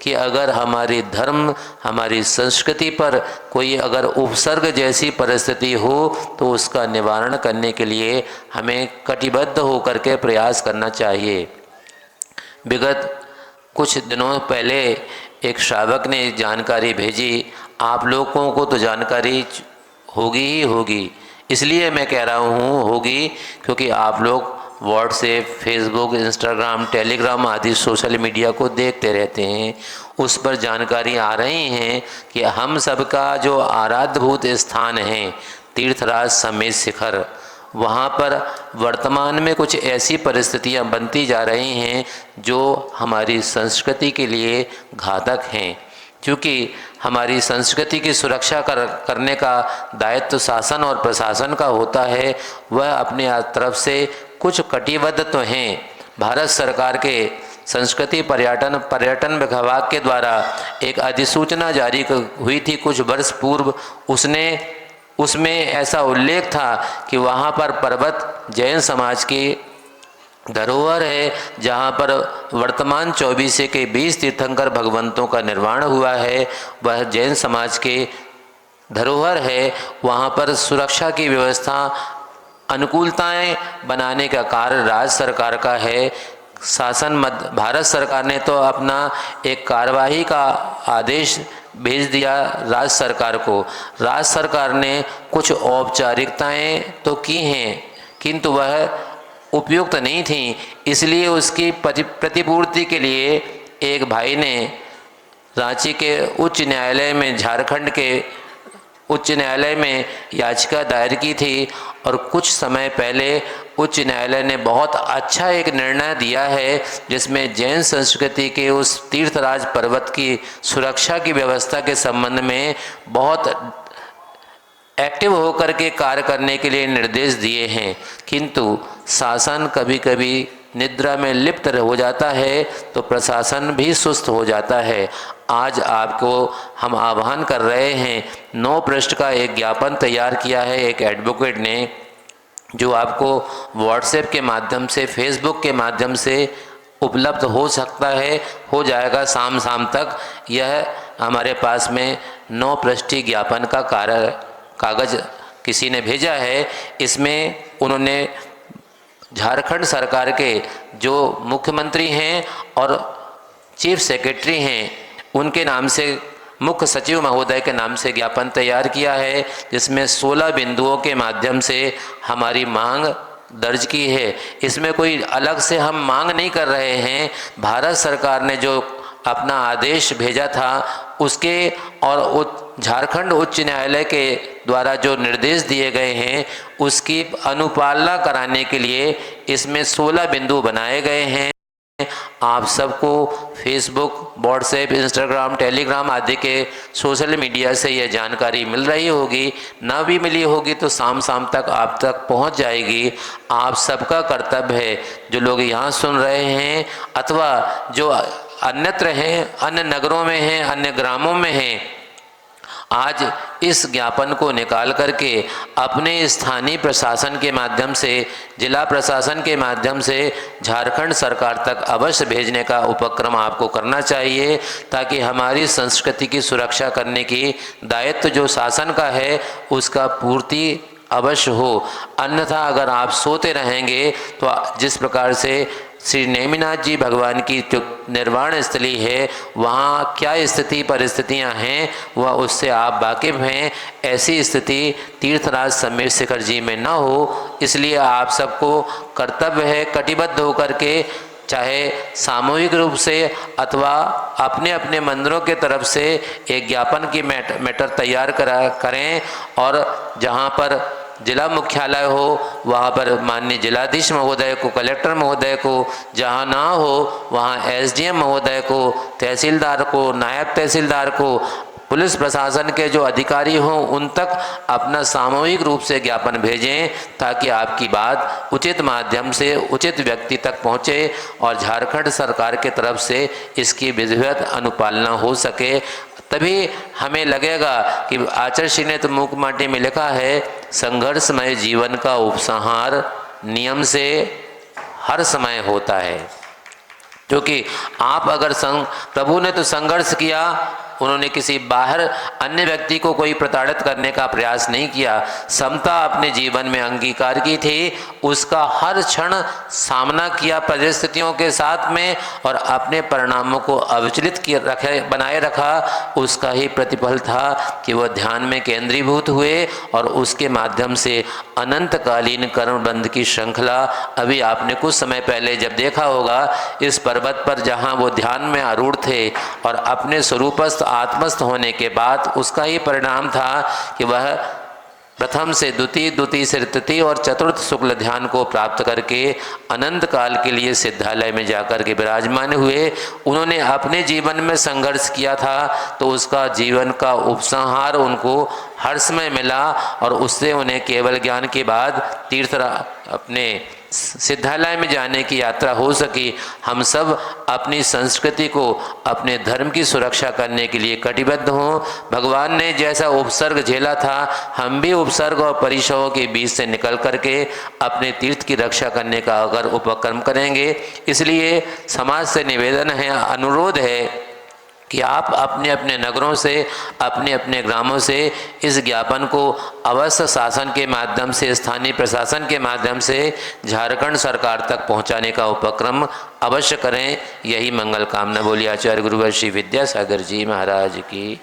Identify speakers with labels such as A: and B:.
A: कि अगर हमारे धर्म, हमारी संस्कृति पर कोई अगर उपसर्ग जैसी परिस्थिति हो तो उसका निवारण करने के लिए हमें कटिबद्ध होकर के प्रयास करना चाहिए। विगत कुछ दिनों पहले एक श्रावक ने जानकारी भेजी, आप लोगों को तो जानकारी होगी ही होगी, इसलिए मैं कह रहा हूँ होगी क्योंकि आप लोग व्हाट्सएप, फेसबुक, इंस्टाग्राम, टेलीग्राम आदि सोशल मीडिया को देखते रहते हैं। उस पर जानकारी आ रही हैं कि हम सबका जो आराध्यभूत स्थान है तीर्थराज समेत शिखर, वहाँ पर वर्तमान में कुछ ऐसी परिस्थितियाँ बनती जा रही हैं जो हमारी संस्कृति के लिए घातक हैं। क्योंकि हमारी संस्कृति की सुरक्षा करने का दायित्व शासन और प्रशासन का होता है, वह अपने तरफ से कुछ कटिबद्ध तो हैं। भारत सरकार के संस्कृति पर्यटन विभाग के द्वारा एक अधिसूचना जारी हुई थी कुछ वर्ष पूर्व। उसमें ऐसा उल्लेख था कि वहाँ पर पर्वत जैन समाज की धरोहर है, जहाँ पर वर्तमान 24 के 20 तीर्थंकर भगवंतों का निर्माण हुआ है, वह जैन समाज के धरोहर है। वहाँ पर सुरक्षा की व्यवस्था, अनुकूलताएं बनाने का कार्य राज्य सरकार का है। भारत सरकार ने तो अपना एक कार्यवाही का आदेश भेज दिया राज्य सरकार को। राज्य सरकार ने कुछ औपचारिकताएं तो की हैं किंतु वह उपयुक्त नहीं थी, इसलिए उसकी प्रतिपूर्ति के लिए एक भाई ने रांची के उच्च न्यायालय में, झारखंड के उच्च न्यायालय में याचिका दायर की थी। और कुछ समय पहले उच्च न्यायालय ने बहुत अच्छा एक निर्णय दिया है, जिसमें जैन संस्कृति के उस तीर्थराज पर्वत की सुरक्षा की व्यवस्था के संबंध में बहुत एक्टिव होकर के कार्य करने के लिए निर्देश दिए हैं। किंतु शासन कभी कभी निद्रा में लिप्त हो जाता है तो प्रशासन भी सुस्त हो जाता है। आज आपको हम आह्वान कर रहे हैं, 9 पृष्ठ का एक ज्ञापन तैयार किया है एक एडवोकेट ने, जो आपको व्हाट्सएप के माध्यम से, फेसबुक के माध्यम से उपलब्ध हो सकता है, हो जाएगा शाम तक। यह हमारे पास में 9 पृष्ठीय ज्ञापन का कागज किसी ने भेजा है। इसमें उन्होंने झारखंड सरकार के जो मुख्यमंत्री हैं और चीफ सेक्रेटरी हैं उनके नाम से, मुख्य सचिव महोदय के नाम से ज्ञापन तैयार किया है, जिसमें 16 बिंदुओं के माध्यम से हमारी मांग दर्ज की है। इसमें कोई अलग से हम मांग नहीं कर रहे हैं। भारत सरकार ने जो अपना आदेश भेजा था उसके और झारखंड उच्च न्यायालय के द्वारा जो निर्देश दिए गए हैं उसकी अनुपालना कराने के लिए इसमें 16 बिंदु बनाए गए हैं। आप सबको फेसबुक, व्हाट्सएप, इंस्टाग्राम, टेलीग्राम आदि के सोशल मीडिया से यह जानकारी मिल रही होगी। ना भी मिली होगी तो शाम तक आप तक पहुंच जाएगी। आप सबका कर्तव्य है, जो लोग यहाँ सुन रहे हैं अथवा जो अन्यत्र हैं, अन्य नगरों में हैं, अन्य ग्रामों में हैं, आज इस ज्ञापन को निकाल करके अपने स्थानीय प्रशासन के माध्यम से, जिला प्रशासन के माध्यम से झारखंड सरकार तक अवश्य भेजने का उपक्रम आपको करना चाहिए, ताकि हमारी संस्कृति की सुरक्षा करने की दायित्व जो शासन का है उसका पूर्ति अवश्य हो। अन्यथा अगर आप सोते रहेंगे तो जिस प्रकार से श्री नेमिनाथ जी भगवान की जो निर्वाण स्थली है वहाँ क्या स्थिति परिस्थितियाँ हैं वह उससे आप वाकिफ़ हैं। ऐसी स्थिति तीर्थराज समेत शिखर जी में न हो, इसलिए आप सबको कर्तव्य है कटिबद्ध होकर के, चाहे सामूहिक रूप से अथवा अपने अपने मंदिरों के तरफ से एक ज्ञापन की मैटर तैयार करें और जहाँ पर जिला मुख्यालय हो वहाँ पर माननीय जिलाधीश महोदय को, कलेक्टर महोदय को, जहाँ ना हो वहाँ एसडीएम महोदय को, तहसीलदार को, नायब तहसीलदार को, पुलिस प्रशासन के जो अधिकारी हों उन तक अपना सामूहिक रूप से ज्ञापन भेजें, ताकि आपकी बात उचित माध्यम से उचित व्यक्ति तक पहुँचे और झारखंड सरकार के तरफ से इसकी विधिवत अनुपालना हो सके। तभी हमें लगेगा कि आचार्य ने तो मूक माटी में लिखा है, संघर्षमय जीवन का उपसंहार नियम से हर समय होता है। क्योंकि आप अगर प्रभु ने तो संघर्ष किया, उन्होंने किसी बाहर अन्य व्यक्ति को कोई प्रताड़ित करने का प्रयास नहीं किया। समता अपने जीवन में अंगीकार की थी, उसका हर क्षण सामना किया परिस्थितियों के साथ में और अपने परिणामों को अविचलित बनाए रखा। उसका ही प्रतिफल था कि वह ध्यान में केंद्रीभूत हुए और उसके माध्यम से अनंतकालीन कर्मबंध की श्रृंखला, अभी आपने कुछ समय पहले जब देखा होगा इस पर्वत पर जहाँ वो ध्यान में आरूढ़ थे और अपने स्वरूपस्थ आत्मस्थ होने के बाद उसका ही परिणाम था कि वह प्रथम से द्वितीय, द्वितीय से तृतीय और चतुर्थ शुक्ल ध्यान को प्राप्त करके अनंत काल के लिए सिद्धालय में जाकर के विराजमान हुए। उन्होंने अपने जीवन में संघर्ष किया था तो उसका जीवन का उपसंहार उनको हर समय मिला और उससे उन्हें केवल ज्ञान के बाद तीर्थ अपने सिद्धालय में जाने की यात्रा हो सकी। हम सब अपनी संस्कृति को, अपने धर्म की सुरक्षा करने के लिए कटिबद्ध हों। भगवान ने जैसा उपसर्ग झेला था, हम भी उपसर्ग और परिसरों के बीच से निकल करके अपने तीर्थ की रक्षा करने का अगर उपक्रम करेंगे। इसलिए समाज से निवेदन है, अनुरोध है कि आप अपने अपने नगरों से, अपने अपने ग्रामों से इस ज्ञापन को अवश्य शासन के माध्यम से, स्थानीय प्रशासन के माध्यम से झारखंड सरकार तक पहुंचाने का उपक्रम अवश्य करें। यही मंगल कामना। बोलिए आचार्य गुरुवर श्री विद्यासागर जी महाराज की।